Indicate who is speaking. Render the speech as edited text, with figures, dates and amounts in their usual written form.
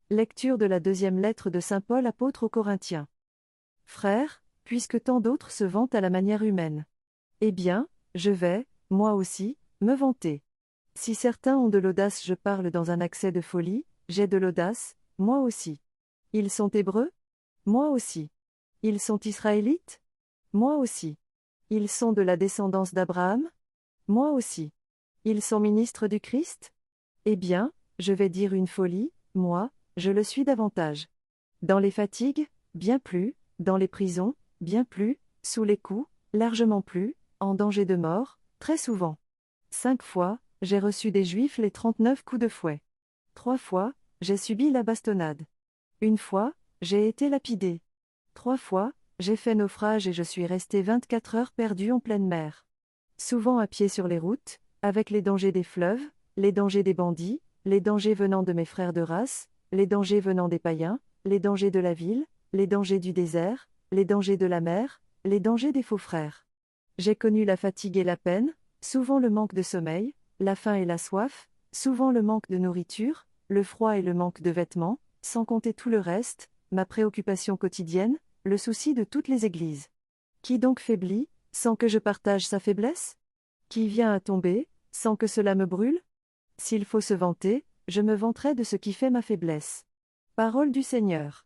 Speaker 1: Lecture de la deuxième lettre de saint Paul apôtre aux Corinthiens. Frères, puisque tant d'autres se vantent à la manière humaine. Eh bien, je vais, moi aussi, me vanter. Si certains ont de l'audace, je parle dans un accès de folie, j'ai de l'audace, moi aussi. Ils sont hébreux? Moi aussi. Ils sont israélites? Moi aussi. Ils sont de la descendance d'Abraham? Moi aussi. Ils sont ministres du Christ? Eh bien, je vais dire une folie, moi, je le suis davantage. Dans les fatigues, bien plus, dans les prisons, bien plus, sous les coups, largement plus, en danger de mort, très souvent. 5 fois, j'ai reçu des Juifs les 39 coups de fouet. 3 fois, j'ai subi la bastonnade. 1 fois, j'ai été lapidé. 3 fois, j'ai fait naufrage et je suis resté 24 heures perdu en pleine mer. Souvent à pied sur les routes, avec les dangers des fleuves, les dangers des bandits, les dangers venant de mes frères de race, les dangers venant des païens, les dangers de la ville, les dangers du désert, les dangers de la mer, les dangers des faux frères. J'ai connu la fatigue et la peine, souvent le manque de sommeil, la faim et la soif, souvent le manque de nourriture, le froid et le manque de vêtements, sans compter tout le reste, ma préoccupation quotidienne, le souci de toutes les églises. Qui donc faiblit, sans que je partage sa faiblesse? Qui vient à tomber, sans que cela me brûle? S'il faut se vanter, je me vanterai de ce qui fait ma faiblesse. Parole du Seigneur.